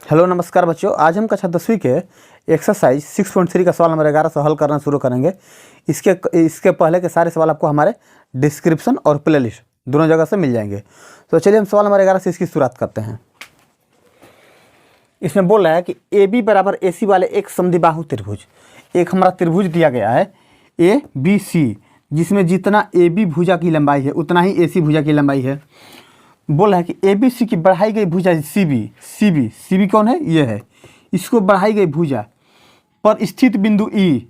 Hello नमस्कार बच्चों, आज हम कक्षा 10वीं के एक्सरसाइज 6.3 का सवाल नंबर 11 से हल करना शुरू करेंगे। इसके पहले के सारे सवाल आपको हमारे डिस्क्रिप्शन और प्लेलिस्ट दोनों जगह से मिल जाएंगे। तो चलिए हम सवाल नंबर 11 से इसकी शुरुआत करते हैं। इसमें बोल रहा है कि ए बी बराबर ए सी वाले एक समद्विबाहु त्रिभुज, एक हमारा त्रिभुज दिया गया है ए बी सी, जिसमें जितना ए बी भुजा की लंबाई है उतना ही ए सी भुजा की लंबाई है। बोल रहा है कि ए बी सी की बढ़ाई गई भुजा सी बी कौन है? ये है। इसको बढ़ाई गई भुजा पर स्थित बिंदु ई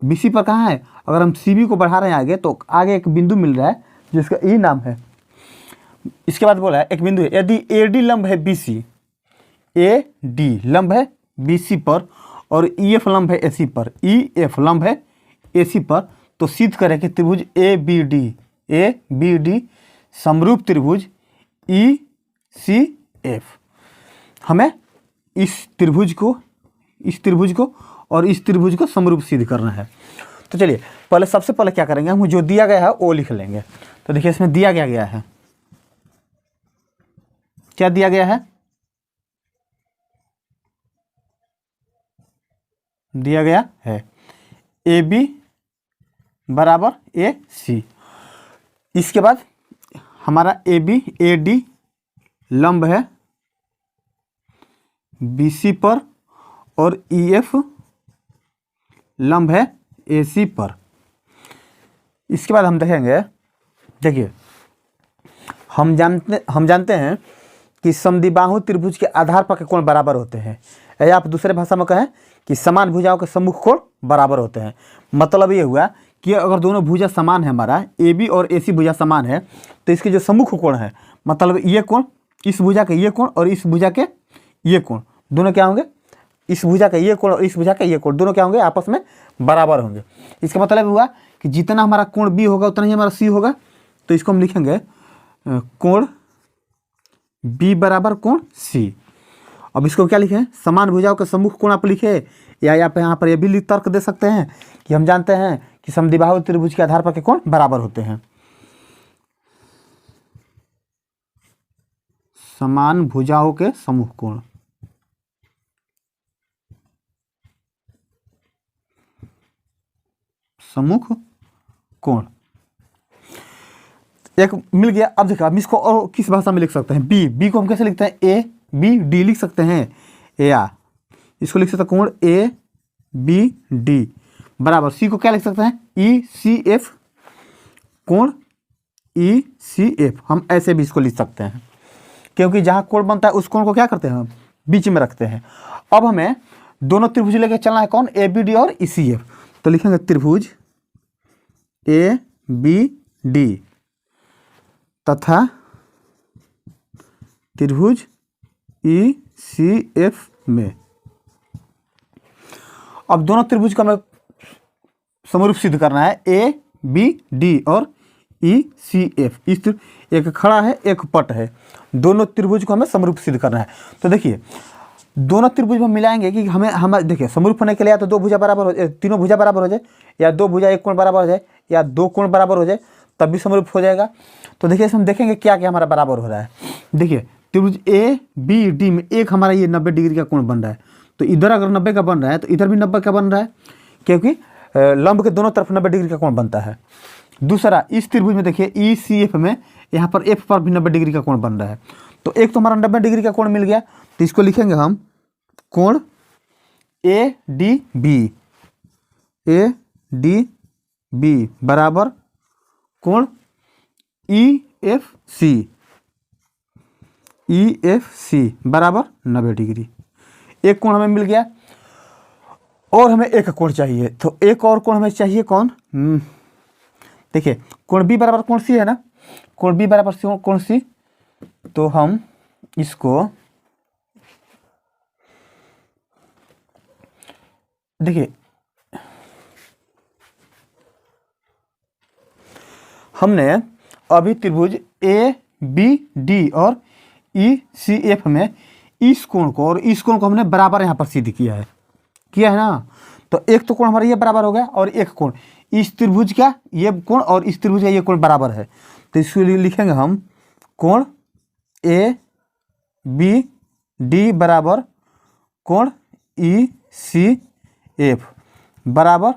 बी सी पर कहाँ है? अगर हम सी बी को बढ़ा रहे हैं आगे तो आगे एक बिंदु मिल रहा है जिसका ई नाम है। इसके बाद बोला है एक बिंदु है, यदि ए डी लंब है बी सी, ए डी लंब है बी सी पर और ई एफ लंब है ए सी पर, ई एफ लंब है ए सी पर, तो सिद्ध करें कि त्रिभुज ए बी डी समरूप त्रिभुज ई सी एफ। हमें इस त्रिभुज को और इस त्रिभुज को समरूप सिद्ध करना है। तो चलिए पहले सबसे पहले क्या करेंगे, हम जो दिया गया है वो लिख लेंगे। तो देखिए इसमें दिया गया है, क्या दिया गया है? दिया गया है ए बी बराबर ए सी। इसके बाद हमारा ए बी ए डी लंब है बी सी पर और ई एफ लंब है ए सी पर। इसके बाद हम देखेंगे, देखिए हम जानते हैं कि समद्विबाहु त्रिभुज के आधार पर के कोण बराबर होते हैं, या आप दूसरे भाषा में कहें कि समान भुजाओं के सम्मुख कोण बराबर होते हैं। मतलब ये हुआ कि अगर दोनों भुजा समान है, हमारा ए बी और ए सी भुजा समान है, तो इसके जो सम्मुख कोण है, मतलब ये कोण, इस भुजा के ये कोण और इस भुजा के ये कोण दोनों क्या होंगे? इस भुजा का ये कोण और इस भुजा का ये कोण दोनों क्या होंगे? आपस में बराबर होंगे। इसका मतलब हुआ कि जितना हमारा कोण बी होगा उतना ही हमारा सी होगा। तो इसको हम लिखेंगे कोण बी बराबर कोण सी। अब इसको क्या लिखें? समान भुजाओं के सम्मुख कोण आप लिखे, या आप यहाँ पर ये भी तर्क दे सकते हैं कि हम जानते हैं कि समद्विबाहु त्रिभुज के आधार पर के कोण बराबर होते हैं। समान भुजाओं के सम्मुख कोण, सम्मुख कोण एक मिल गया। अब देखो हम इसको और किस भाषा में लिख सकते हैं? बी को हम कैसे लिखते हैं? ए बी डी लिख सकते हैं, या इसको लिख सकते हैं कोण ए बी डी बराबर सी को क्या लिख सकते हैं? ई सी एफ, कोण ई सी एफ। हम ऐसे भी इसको लिख सकते हैं क्योंकि जहाँ कोण बनता है उस कोण को क्या करते हैं? हम बीच में रखते हैं। अब हमें दोनों त्रिभुज लेके चलना है, कौन? ए बी डी और ई सी एफ। तो लिखेंगे त्रिभुज ए बी डी तथा त्रिभुज ई सी एफ में। अब दोनों त्रिभुज को हमें समरूप सिद्ध करना है, ए बी डी और ई सी एफ। इस एक खड़ा है एक पट है, दोनों त्रिभुज को हमें समरूप सिद्ध करना है। तो देखिए दोनों त्रिभुज में मिलाएंगे कि हमें देखिए समरूप होने के लिए या तो दो भुजा बराबर हो जाए, तीनों भुजा बराबर हो जाए, या दो भुजा एक कोण बराबर हो जाए, या दो कोण बराबर हो जाए, तब भी समरूप हो जाएगा। तो देखिए इसमें हम देखेंगे क्या क्या हमारा बराबर हो रहा है। देखिए त्रिभुज ए बी डी में एक हमारा ये 90 डिग्री का कोण बन रहा है, तो इधर अगर 90 का बन रहा है तो इधर भी 90 का बन रहा है, क्योंकि लंब के दोनों तरफ 90 डिग्री का कोण बनता है। दूसरा इस त्रिभुज में देखिए ई सी एफ में यहाँ पर एफ पर भी 90 डिग्री का कोण बन रहा है। तो एक तो हमारा 90 डिग्री का कोण मिल गया, तो इसको लिखेंगे हम कोण ए डी बी बराबर कोण ई एफ सी बराबर 90 डिग्री। एक कोण हमें मिल गया और हमें एक कोण चाहिए, तो एक और कोण हमें चाहिए, कौन? देखिए कोण बी बराबर कोण सी है ना, कोण बी बराबर कोण सी। तो हम इसको देखिए हमने अभी त्रिभुज ए बी डी और ई सी एफ में इस कोण को और इस कोण को हमने बराबर यहाँ पर सिद्ध किया है ना। तो एक तो कोण हमारा ये बराबर हो गया और एक कोण इस त्रिभुज का ये कोण और इस त्रिभुज का ये कोण बराबर है। तो इसके लिए लिखेंगे हम कोण ए बी डी बराबर कोण ई सी एफ बराबर,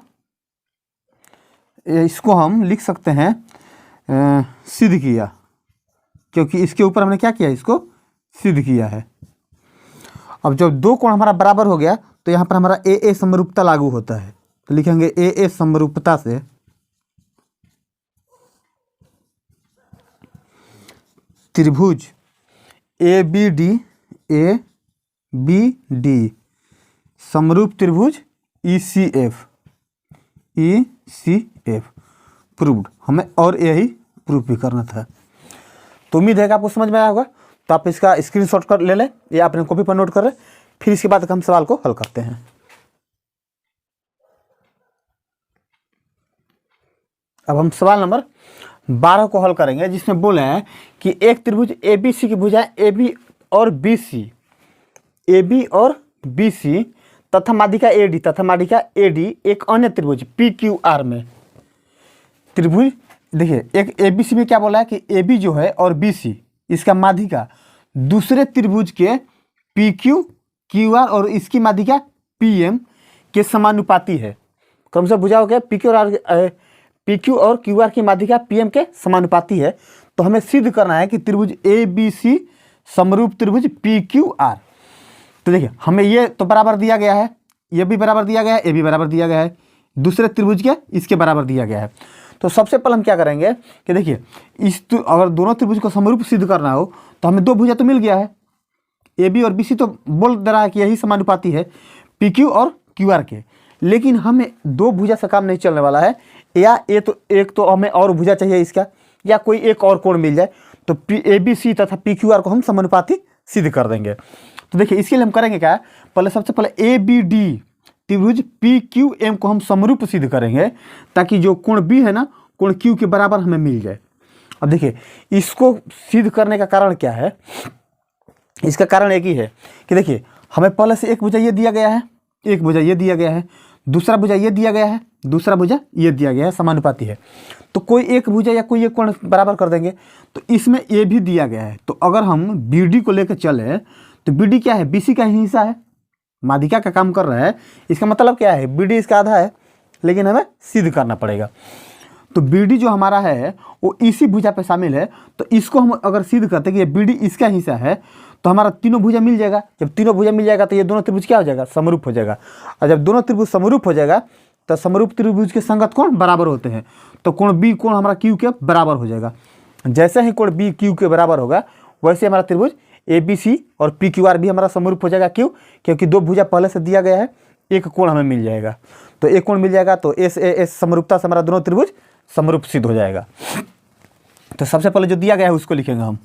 इसको हम लिख सकते हैं सिद्ध किया, क्योंकि इसके ऊपर हमने क्या किया, इसको सिद्ध किया है। अब जब दो कोण हमारा बराबर हो गया तो यहाँ पर हमारा ए समरूपता लागू होता है, तो लिखेंगे ए समरूपता से त्रिभुज ए बी डी समरूप त्रिभुज ई सी एफ प्रूव्ड। हमें और यही प्रूव भी करना था। तो उम्मीद है कि आपको समझ में आया होगा। तो आप इसका स्क्रीनशॉट कर ले लें या अपने कॉपी पर नोट कर लें, फिर इसके बाद हम सवाल को हल करते हैं। अब हम सवाल नंबर 12 को हल करेंगे, जिसमें बोले हैं कि एक त्रिभुज ए बी सी की भुजाएं ए बी और बी सी तथा माध्यिका ए डी एक अन्य त्रिभुज पी क्यू आर में। त्रिभुज देखिए, एक ए बी सी में क्या बोला है कि ए बी जो है और बी सी इसका माध्यिका दूसरे त्रिभुज के पी क्यू आर और इसकी माध्यिका पी एम के समानुपाती है। क्रम से भुजा हो गया पी क्यू और क्यू आर की माध्यिका पी एम के समानुपाती है। तो हमें सिद्ध करना है कि त्रिभुज ए बी सी समरूप त्रिभुज पी क्यू आर। तो देखिए, हमें ये तो बराबर दिया गया है, ये भी बराबर दिया गया है, ये भी बराबर दिया गया है, दूसरे त्रिभुज के इसके बराबर दिया गया है। तो सबसे पहले हम क्या करेंगे कि देखिए, अगर दोनों त्रिभुज को समरूप सिद्ध करना हो तो हमें दो भुजा तो मिल गया है, ए बी और बी सी तो बोल दे रहा है कि यही समानुपाती है पी क्यू और क्यू आर के। लेकिन हमें दो भुजा से काम नहीं चलने वाला है, या एक तो हमें और भुजा चाहिए इसका, या कोई एक और कोण मिल जाए, तो ए बी सी तथा पी क्यू आर को हम समानुपाती सिद्ध कर देंगे। तो देखिए, इसके लिए हम करेंगे क्या, पहले सबसे पहले ए बी डी त्रिभुज पी क्यू एम को हम समरूप सिद्ध करेंगे, ताकि जो कोण बी है ना, कोण क्यू के बराबर हमें मिल जाए। अब देखिए, इसको सिद्ध करने का कारण क्या है, इसका कारण एक ही है कि देखिए, हमें पहले से एक भुजा ये दिया गया है, एक भुजा ये दिया गया है, दूसरा भुजा ये दिया गया है, दूसरा भुजा ये दिया गया है, समानुपाती है। तो कोई एक भुजा या कोई एक कोण बराबर कर देंगे। तो इसमें ए भी दिया गया है, तो अगर हम बी डी को लेकर चले तो बी डी क्या है, बी सी का ही हिस्सा है, माध्यिका का काम कर रहा है। इसका मतलब क्या है, बी डी इसका आधा है, लेकिन हमें सिद्ध करना पड़ेगा। तो बी डी जो हमारा है वो इसी भुजा पे शामिल है। तो इसको हम अगर सिद्ध करते कि ये बी डी इसका हिस्सा है, तो हमारा तीनों भुजा मिल जाएगा। जब तीनों भुजा मिल जाएगा तो ये दोनों त्रिभुज क्या हो जाएगा, समरूप हो जाएगा। और जब दोनों त्रिभुज समरूप हो जाएगा तो समरूप त्रिभुज के संगत कोण बराबर होते हैं। तो कोण बी कोण हमारा क्यू के बराबर हो जाएगा। जैसे ही कोण बी क्यू के बराबर होगा, वैसे हमारा त्रिभुज ए बी सी और पी क्यू आर भी हमारा समरूप हो जाएगा। क्यों? क्योंकि दो भुजा पहले से दिया गया है, एक कोण हमें मिल जाएगा। तो एक कोण मिल जाएगा, तो एस समरूपता से हमारा दोनों त्रिभुज समरूप सिद्ध हो जाएगा। तो सबसे पहले जो दिया गया है उसको लिखेंगे हम।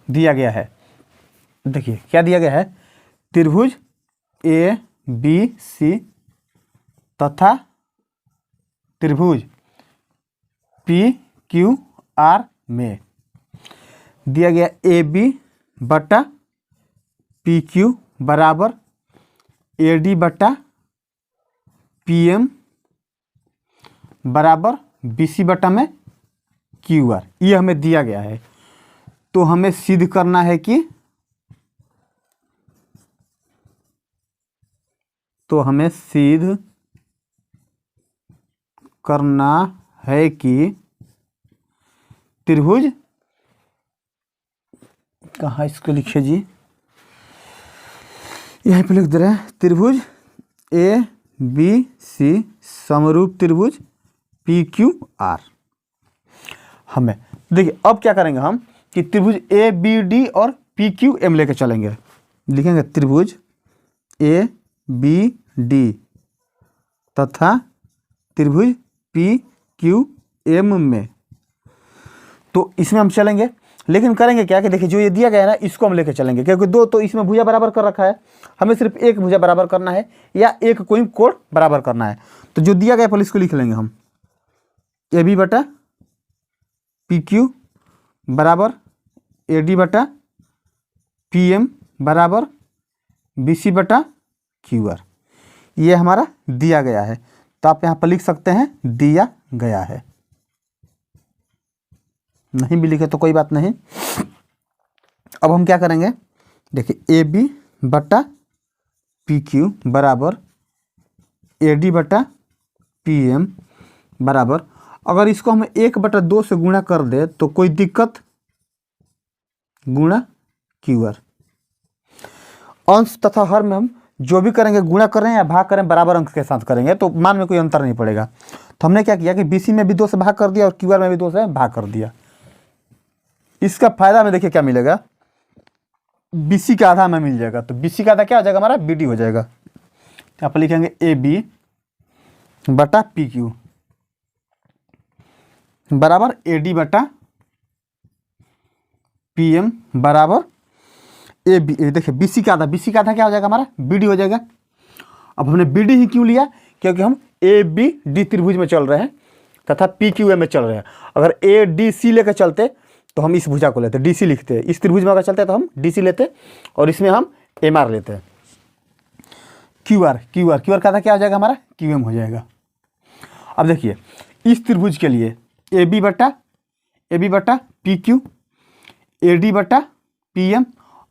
दिया गया है, देखिए क्या दिया गया है, त्रिभुज ए बी सी तथा त्रिभुज पी क्यू आर में दिया गया ए बी बटा पी क्यू बराबर ए डी बटा पी एम बराबर बी सी बटा में क्यू आर। ये हमें दिया गया है। तो हमें सिद्ध करना है कि त्रिभुज, कहाँ इसको लिखिए जी, यहीं पे लिख दे रहे हैं, त्रिभुज ए बी सी समरूप त्रिभुज पी क्यू आर। हमें देखिए अब क्या करेंगे हम कि त्रिभुज ए बी डी और पी क्यू एम लेके चलेंगे। लिखेंगे त्रिभुज ए बी डी तथा त्रिभुज पी क्यू एम में। तो इसमें हम चलेंगे, लेकिन करेंगे क्या कि देखिए जो ये दिया गया है ना, इसको हम लेके चलेंगे, क्योंकि दो तो इसमें भुजा बराबर कर रखा है, हमें सिर्फ एक भुजा बराबर करना है या एक कोई कोण बराबर करना है। तो जो दिया गया पहले इसको लिख लेंगे हम, ए बी बटा पी क्यू बराबर ए डी बटा पी एम बराबर बी सी बटा क्यू आर। ये हमारा दिया गया है। तो आप यहाँ पर लिख सकते हैं दिया गया है, नहीं भी लिखे तो कोई बात नहीं। अब हम क्या करेंगे, देखिए ए बी बटा पी क्यू बराबर ए डी बटा पी एम बराबर, अगर इसको हम 1/2 से गुणा कर दे तो कोई दिक्कत, गुणा क्यू आर। अंश तथा हर में हम जो भी करेंगे गुणा करें या भाग करें बराबर अंक के साथ करेंगे तो मान में कोई अंतर नहीं पड़ेगा। तो हमने क्या किया कि बीसी में भी 2 से भाग कर दिया और क्यू आर में भी 2 से भाग कर दिया। इसका फायदा में देखिए क्या मिलेगा, बीसी का आधा हमें मिल जाएगा। तो बीसी का आधा क्या हो जाएगा हमारा, बी डी हो जाएगा। यहाँ पर लिखेंगे ए बी बटा पी क्यू बराबर ए डी बटा पी एम बराबर ए बी। देखिए बीसी का आधा क्या हो जाएगा हमारा, बी डी हो जाएगा। अब हमने बी डी ही क्यों लिया, क्योंकि हम ए बी डी त्रिभुज में चल रहे हैं तथा पी क्यू एम में चल रहे हैं। अगर ए डी सी लेकर चलते तो हम इस भुजा को लेते, डी सी लिखते, इस त्रिभुज में अगर चलते तो हम डी सी लेते और इसमें हम एम आर लेते। क्यू आर का आधा क्या हो जाएगा हमारा, क्यू एम हो जाएगा। अब देखिए इस त्रिभुज के लिए ए बी बटा पी क्यू, ए डी बटा पी एम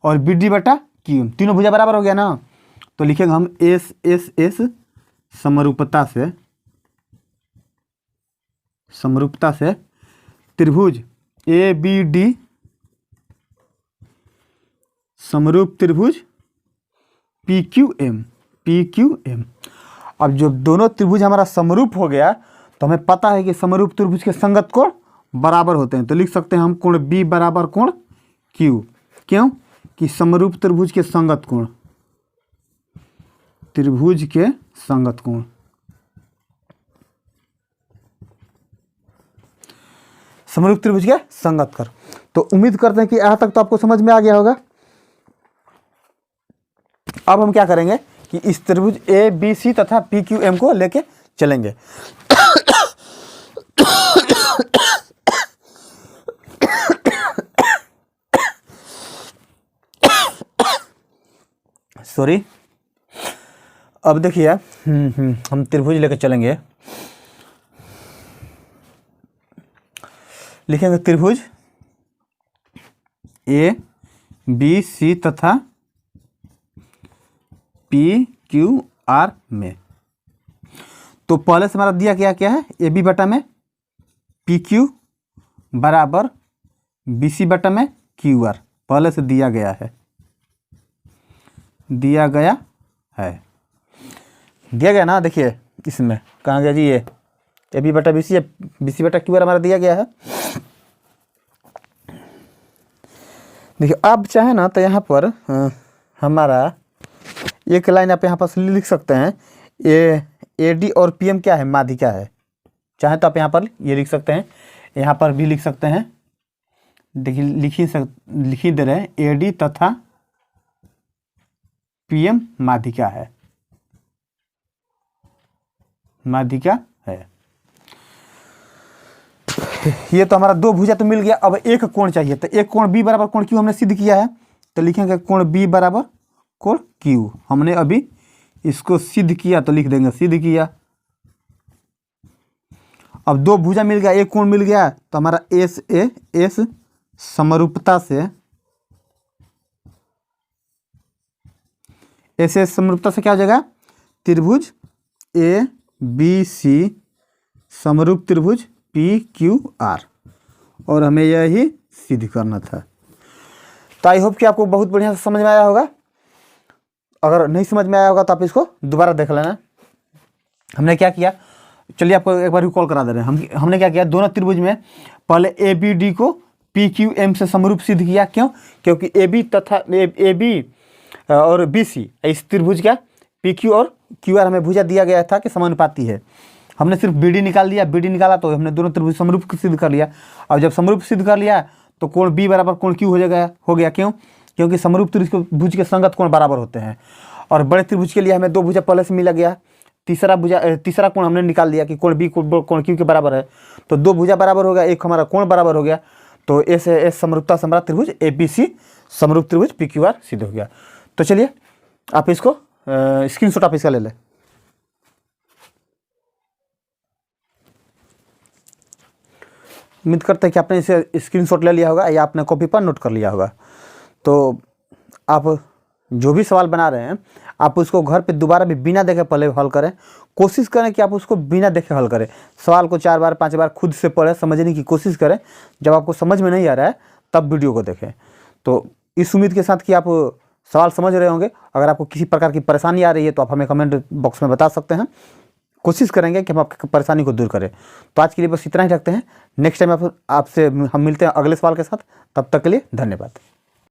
और बी डी बटा क्यू एम, तीनों भुजा बराबर हो गया ना। तो लिखेंगे हम एस एस एस समरूपता से त्रिभुज ए बी डी समरूप त्रिभुज पी क्यू एम। अब जो दोनों त्रिभुज हमारा समरूप हो गया तो हमें पता है कि समरूप त्रिभुज के संगत कोण बराबर होते हैं। तो लिख सकते हैं हम कोण बी बराबर कोण क्यू। क्यों कि समरूप त्रिभुज के संगत कोण, समरूप त्रिभुज के संगत कर। तो उम्मीद करते हैं कि यहाँ तक तो आपको समझ में आ गया होगा। अब हम क्या करेंगे कि इस त्रिभुज ए बी सी तथा पी क्यू एम को लेके चलेंगे। सॉरी, अब देखिए हम त्रिभुज लेकर चलेंगे। लिखेंगे त्रिभुज ए बी सी तथा पी क्यू आर में। तो पहले से हमारा दिया क्या है, ए बी बटा में पी क्यू बराबर बी सी बटा में क्यू आर पहले से दिया गया है। दिया गया ना, देखिए इसमें कहाँ गया जी, ये ए बी बटा बी सी बटा क्यू आर हमारा दिया गया है। देखिए आप चाहे ना तो यहाँ पर हमारा एक लाइन आप यहाँ पर लिख सकते हैं, ए डी और पी एम क्या है, माध्यिका है। चाहे तो आप यहाँ पर ये लिख सकते हैं, यहाँ पर भी लिख सकते हैं। देखिए लिख ही दे रहे हैं, ए डी तथा पी एम माध्यिका है। ये तो हमारा 2 भुजा तो मिल गया। अब एक कोण चाहिए, तो एक कोण बी बराबर कोण क्यू हमने सिद्ध किया है। तो लिखेंगे कोण बी बराबर कोण क्यू। हमने अभी इसको सिद्ध किया तो लिख देंगे सिद्ध किया। अब 2 भुजा मिल गया, एक कोण मिल गया, तो हमारा एस ए एस समरूपता से क्या हो जाएगा, त्रिभुज ए बी सी समरूप त्रिभुज पी क्यू आर। और हमें यही सिद्ध करना था। तो आई होप कि आपको बहुत बढ़िया से समझ में आया होगा। अगर नहीं समझ में आया होगा तो आप इसको दोबारा देख लेना। हमने क्या किया, चलिए आपको एक बार रिकॉल करा दे रहे हैं। हमने क्या किया, दोनों त्रिभुज में पहले ए बी डी को पी क्यू एम से समरूप सिद्ध किया। क्यों, क्योंकि ए बी तथा ए बी और बी सी इस त्रिभुज का पी क्यू और क्यू आर हमें भुजा दिया गया था कि समानुपाती है। हमने सिर्फ बी डी निकाल दिया, बी डी निकाला तो हमने दोनों त्रिभुज समरूप सिद्ध कर लिया। और जब समरूप सिद्ध कर लिया तो कोण बी बराबर कोण क्यू हो गया। क्यों, क्योंकि समरूप त्रिभुज के संगत कोण बराबर होते हैं। और बड़े त्रिभुज के लिए हमें 2 भुजा पहले से मिला गया। तीसरा कोण हमने निकाल लिया कि कोण बी कोण क्यू के बराबर है। तो 2 भुजा बराबर हो गया, एक हमारा कोण बराबर हो गया। तो एस समरूपता से हमारा त्रिभुज ए बी सी समरूप त्रिभुज पी क्यू आर सिद्ध हो गया। तो चलिए आप इसको स्क्रीनशॉट आप इसका ले लें। उम्मीद करते हैं कि आपने इसे स्क्रीनशॉट ले लिया होगा या आपने कॉपी पर नोट कर लिया होगा। तो आप जो भी सवाल बना रहे हैं आप उसको घर पे दोबारा भी बिना देखे पहले हल करें। कोशिश करें कि आप उसको बिना देखे हल करें। सवाल को 4 बार 5 बार खुद से पढ़ें, समझने की कोशिश करें। जब आपको समझ में नहीं आ रहा है तब वीडियो को देखें। तो इस उम्मीद के साथ कि आप सवाल समझ रहे होंगे। अगर आपको किसी प्रकार की परेशानी आ रही है तो आप हमें कमेंट बॉक्स में बता सकते हैं। कोशिश करेंगे कि हम आपकी परेशानी को दूर करें। तो आज के लिए बस इतना ही रखते हैं। नेक्स्ट टाइम आपसे हम मिलते हैं अगले सवाल के साथ। तब तक के लिए धन्यवाद।